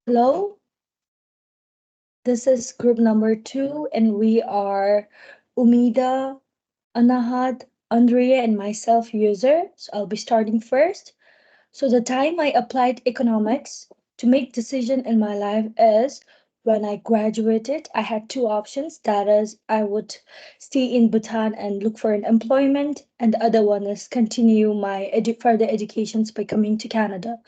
Hello, this is group number 2, and we are Umida, Anahat, Andrea, and myself, Yoezer. So I'll be starting first. So the time I applied economics to make decision in my life is when I graduated. I had two options. That is, I would stay in Bhutan and look for an employment, and the other one is continue my further educations by coming to Canada.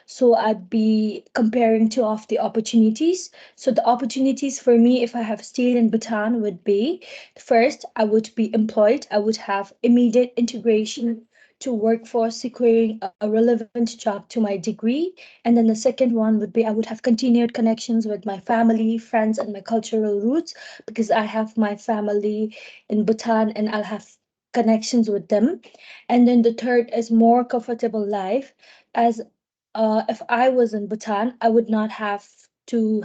So I'd be comparing two of the opportunities. So the opportunities for me, if I have stayed in Bhutan, would be first, I would be employed. I would have immediate integration to workforce, securing a relevant job to my degree. And then the second one would be I would have continued connections with my family, friends, and my cultural roots because I have my family in Bhutan and I'll have connections with them. And then the third is more comfortable life as if I was in Bhutan, I would not have to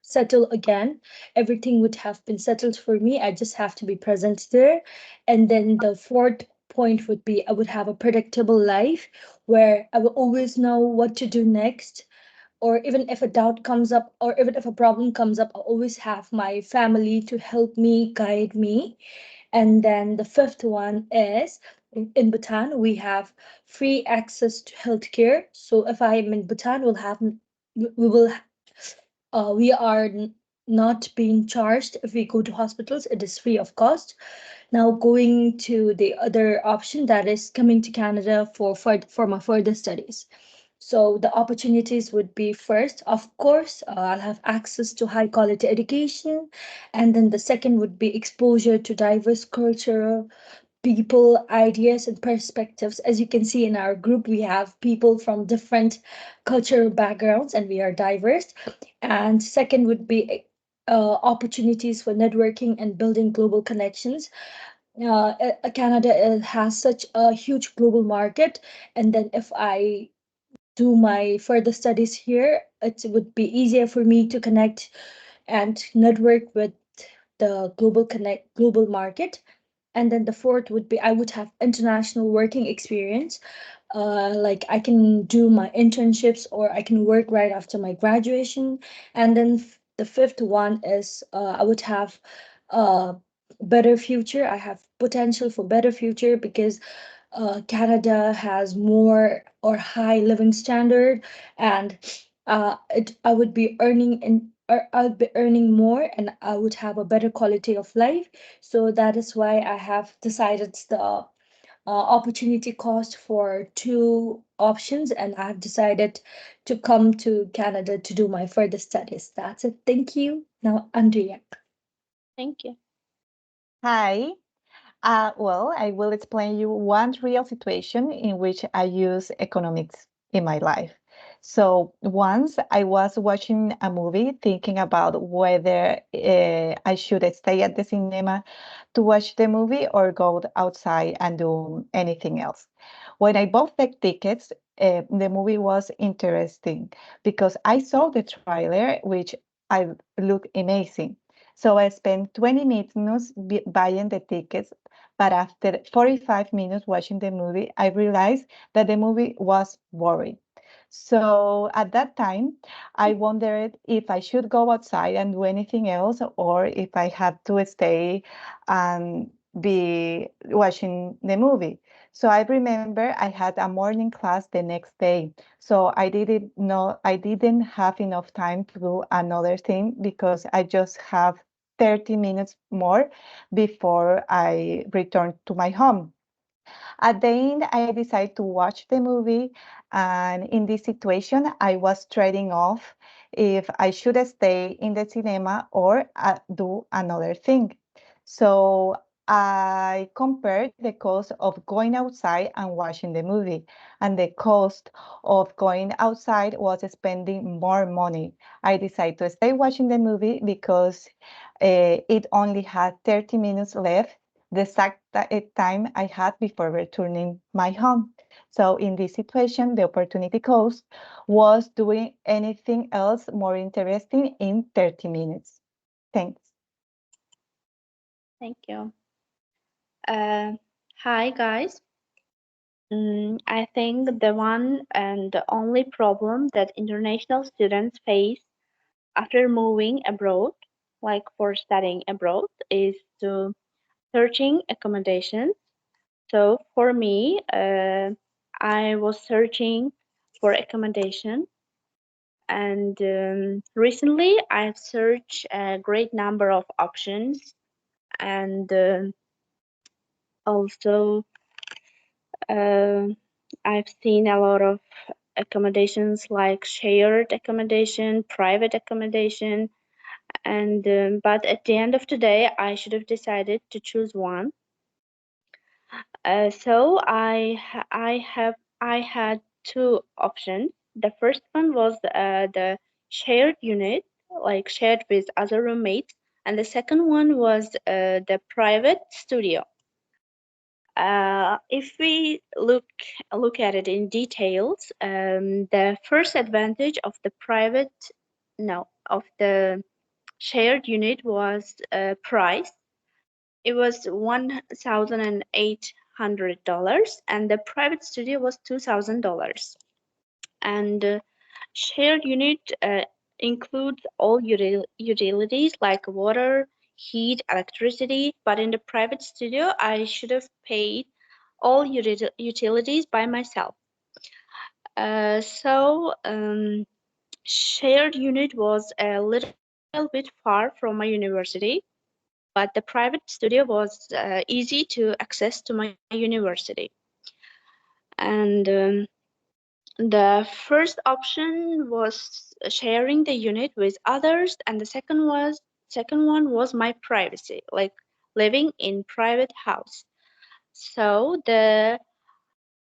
settle again. Everything would have been settled for me. I just have to be present there. And then the fourth point would be I would have a predictable life where I will always know what to do next. Or even if a doubt comes up, or even if a problem comes up, I always have my family to help me, guide me. And then the fifth one is in Bhutan, we have free access to healthcare. So if I am in Bhutan, we will we are not being charged if we go to hospitals. It is free of cost. Now going to the other option that is coming to Canada for my further studies. So the opportunities would be first, of course, I'll have access to high quality education, and then the second would be exposure to diverse cultural people, ideas, and perspectives. As you can see in our group, we have people from different cultural backgrounds and we are diverse. And second would be opportunities for networking and building global connections. Canada has such a huge global market, and then if I do my further studies here, it would be easier for me to connect and network with the global market. And then the fourth would be I would have international working experience. Like I can do my internships or I can work right after my graduation. And then the fifth one is I would have a better future. I have potential for better future because Canada has more or high living standard, and I would be earning or I'll be earning more, and I would have a better quality of life. So that is why I have decided the opportunity cost for two options, and I have decided to come to Canada to do my further studies. That's it. Thank you. Now, Andrea. Thank you. Hi. Well, I will explain you one real situation in which I use economics in my life. So once I was watching a movie thinking about whether I should stay at the cinema to watch the movie or go outside and do anything else. When I bought the tickets, the movie was interesting because I saw the trailer, which I look amazing. So I spent 20 minutes buying the tickets, but after 45 minutes watching the movie, I realized that the movie was boring. So at that time, I wondered if I should go outside and do anything else, or if I had to stay and be watching the movie. So I remember I had a morning class the next day. So I didn't have enough time to do another thing because I just have 30 minutes more before I returned to my home. At the end, I decided to watch the movie, and in this situation, I was trading off if I should stay in the cinema or do another thing. So I compared the cost of going outside and watching the movie, and the cost of going outside was spending more money. I decided to stay watching the movie because it only had 30 minutes left, the exact time I had before returning my home. So in this situation, the opportunity cost was doing anything else more interesting in 30 minutes. Thanks. Thank you. Uh, Hi, guys. I think the one and the only problem that international students face after moving abroad, like for studying abroad, is to searching accommodation. So for me, I was searching for accommodation, and recently I've searched a great number of options, and also uh, I've seen a lot of accommodations like shared accommodation, private accommodation, and but at the end of the day, I should have decided to choose one. So I had two options. The first one was the shared unit, like shared with other roommates, and the second one was the private studio. If we look at it in details, the first advantage of the private, no, of the shared unit was price. It was $1,800, and the private studio was $2,000. And shared unit includes all utilities like water, heat, electricity. But in the private studio, I should have paid all utilities by myself. So shared unit was a little bit far from my university, but the private studio was easy to access to my university. And the first option was sharing the unit with others, and the second one was my privacy, like living in private house. So the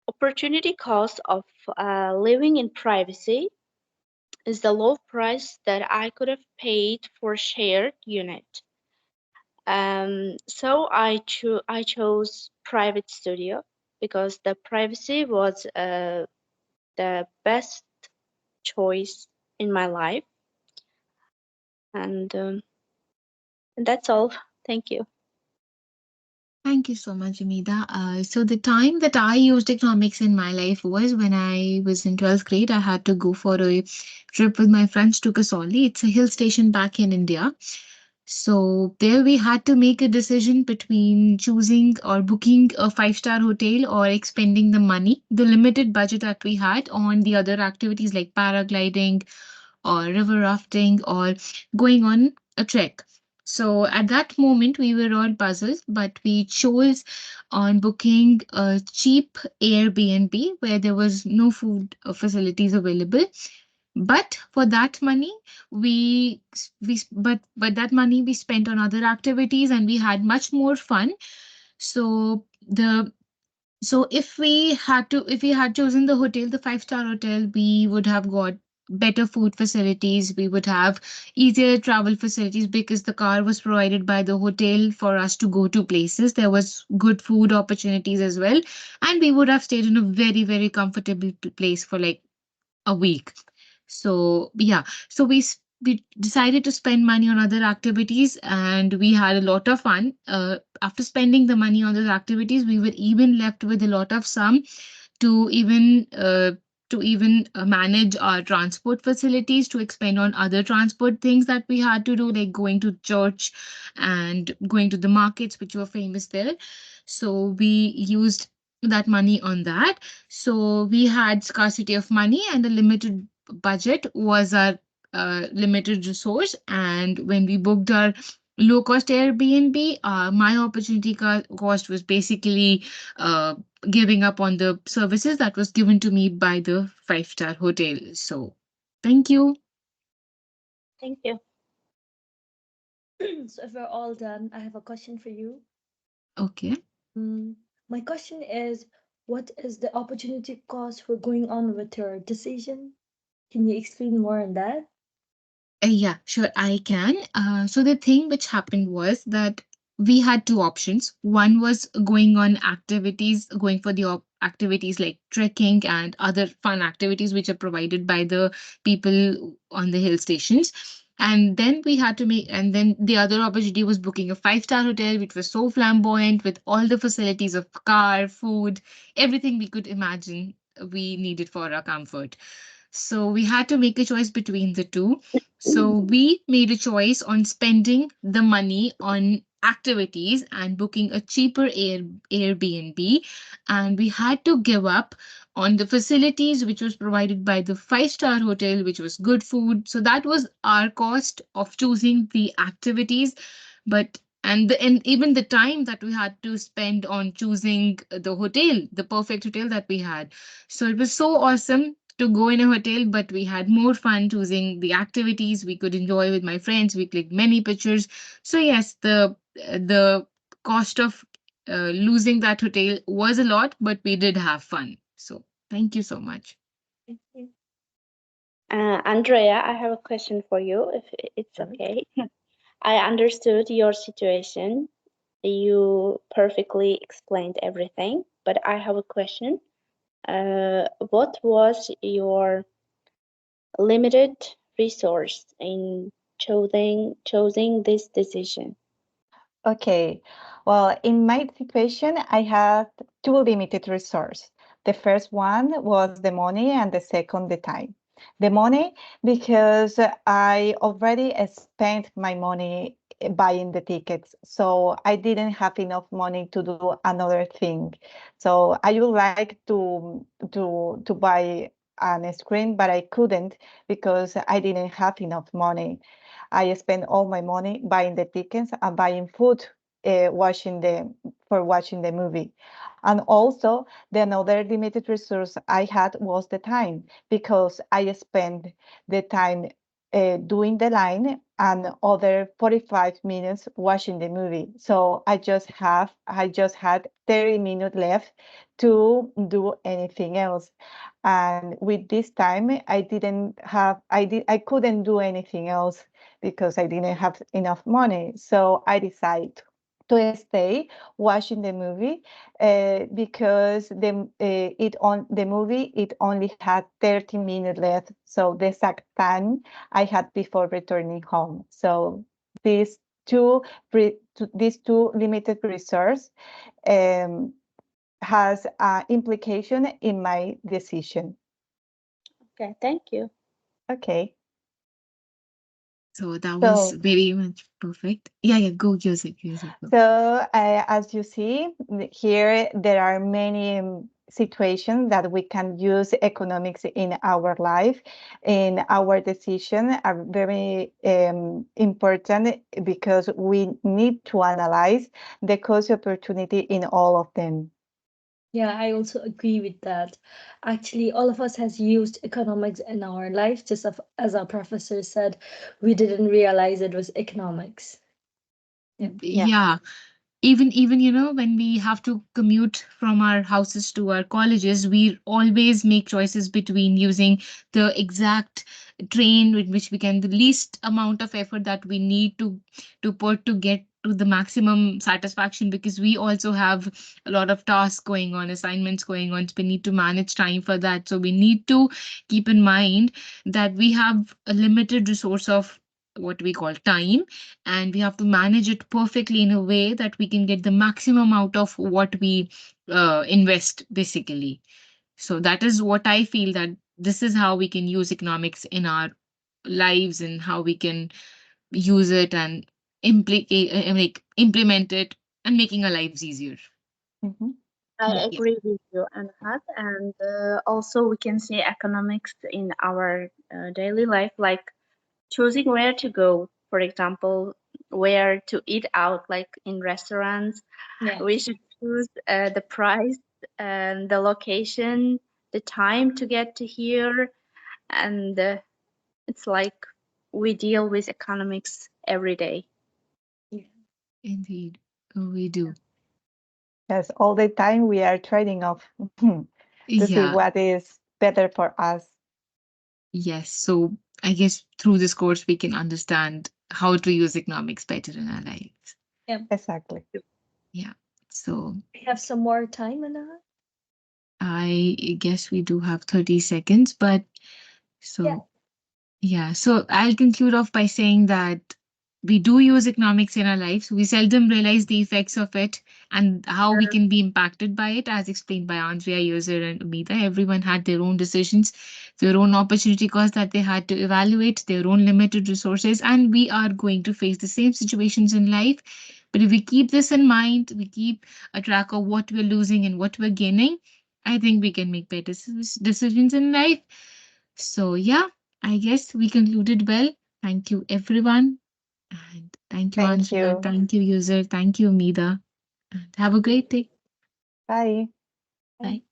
opportunity cost of living in privacy is the low price that I could have paid for shared unit. So I chose private studio because the privacy was the best choice in my life, and that's all. Thank you. Thank you so much, Amida. So the time that I used economics in my life was when I was in 12th grade. I had to go for a trip with my friends to Kasoli. It's a hill station back in India. So there we had to make a decision between choosing or booking a five-star hotel or expending the money, the limited budget that we had on the other activities like paragliding or river rafting or going on a trek. So at that moment, we were all puzzled, but we chose on booking a cheap Airbnb where there was no food facilities available. But for that money, but that money we spent on other activities and we had much more fun. So the so if we had chosen the hotel, the five-star hotel, we would have got better food facilities. We would have easier travel facilities because the car was provided by the hotel for us to go to places. There was good food opportunities as well. And we would have stayed in a very, very comfortable place for like a week. So yeah, so we decided to spend money on other activities, and we had a lot of fun. After spending the money on those activities, we were even left with a lot of sum to even manage our transport facilities, to expend on other transport things that we had to do, like going to church and going to the markets which were famous there. So we used that money on that. So we had scarcity of money, and a limited budget was our limited resource. And when we booked our low cost Airbnb, my opportunity cost was basically uh, giving up on the services that was given to me by the five-star hotel. So thank you. Thank you. So if we're all done, I have a question for you. Okay. Mm, my question is, what is the opportunity cost for going on with your decision? Can you explain more on that? Yeah, sure, I can. So the thing which happened was that we had two options. One was going on activities, going for the activities like trekking and other fun activities which are provided by the people on the hill stations. And then the other opportunity was booking a five-star hotel, which was so flamboyant with all the facilities of car, food, everything we could imagine we needed for our comfort. So we had to make a choice between the two. So we made a choice on spending the money on activities and booking a cheaper Airbnb. And we had to give up on the facilities which was provided by the five-star hotel, which was good food. So that was our cost of choosing the activities. But and even the time that we had to spend on choosing the hotel, the perfect hotel that we had. So it was so awesome to go in a hotel, but we had more fun choosing the activities we could enjoy with my friends. We clicked many pictures. So yes, the cost of losing that hotel was a lot, but we did have fun. So thank you so much. Andrea, I have a question for you, if it's Sure. okay. I understood your situation. You perfectly explained everything, but I have a question. What was your limited resource in choosing this decision? Okay. Well, in my situation, I had two limited resources. The first one was the money, and the second, the time. The money, because I already spent my money buying the tickets, so I didn't have enough money to do another thing. So I would like to buy an screen, but I couldn't because I didn't have enough money. I spent all my money buying the tickets and buying food, watching the movie. And also, the another limited resource I had was the time, because I spent the time doing the line and other 45 minutes watching the movie. So I just had 30 minutes left to do anything else. And with this time, I couldn't do anything else because I didn't have enough money. So I decided to stay watching the movie, because the movie it only had 30 minutes left, so the exact time I had before returning home. So these these two limited resources um, has implication in my decision. Okay, thank you. Okay. So that was So very much perfect. Yeah, yeah, go use it, use it. Go. So, as you see, here there are many situations that we can use economics in our life, and our decision are very important because we need to analyze the cost opportunity in all of them. Yeah, I also agree with that. Actually, all of us has used economics in our life. Just as our professor said, we didn't realize it was economics. Yeah. Yeah. Yeah, even when we have to commute from our houses to our colleges, we always make choices between using the exact train with which we can the least amount of effort that we need to put to get to the maximum satisfaction, because we also have a lot of tasks going on, assignments going on, so we need to manage time for that. So we need to keep in mind that we have a limited resource of what we call time, and we have to manage it perfectly in a way that we can get the maximum out of what we invest basically. So that is what I feel, that this is how we can use economics in our lives and how we can use it and implement it and making our lives easier. Mhm. I Yeah. Yeah. agree with you, Anhat, and also we can see economics in our daily life, like choosing where to go. For example, where to eat out, like in restaurants. Yeah. We should choose the price and the location, the time to get to here, and it's like we deal with economics every day. Yeah. Indeed. We do. Yes, all the time we are trading off to see Yeah. what is better for us. Yes. So I guess through this course we can understand how to use economics better in our lives. Yeah. Exactly. Yeah. So We have some more time, Anna. I guess we do have 30 seconds, but Yeah. so yeah. So I'll conclude off by saying that we do use economics in our lives. We seldom realize the effects of it and how we can be impacted by it, as explained by Andrea, User, and Umida. Everyone had their own decisions, their own opportunity cost that they had to evaluate, their own limited resources, and we are going to face the same situations in life. But if we keep this in mind, we keep a track of what we're losing and what we're gaining, I think we can make better decisions in life. So, yeah, I guess we concluded well. Thank you, everyone. And thank you, Thank Andrea. you. Thank you, User. Thank you, Mida. And have a great day. Bye. Bye.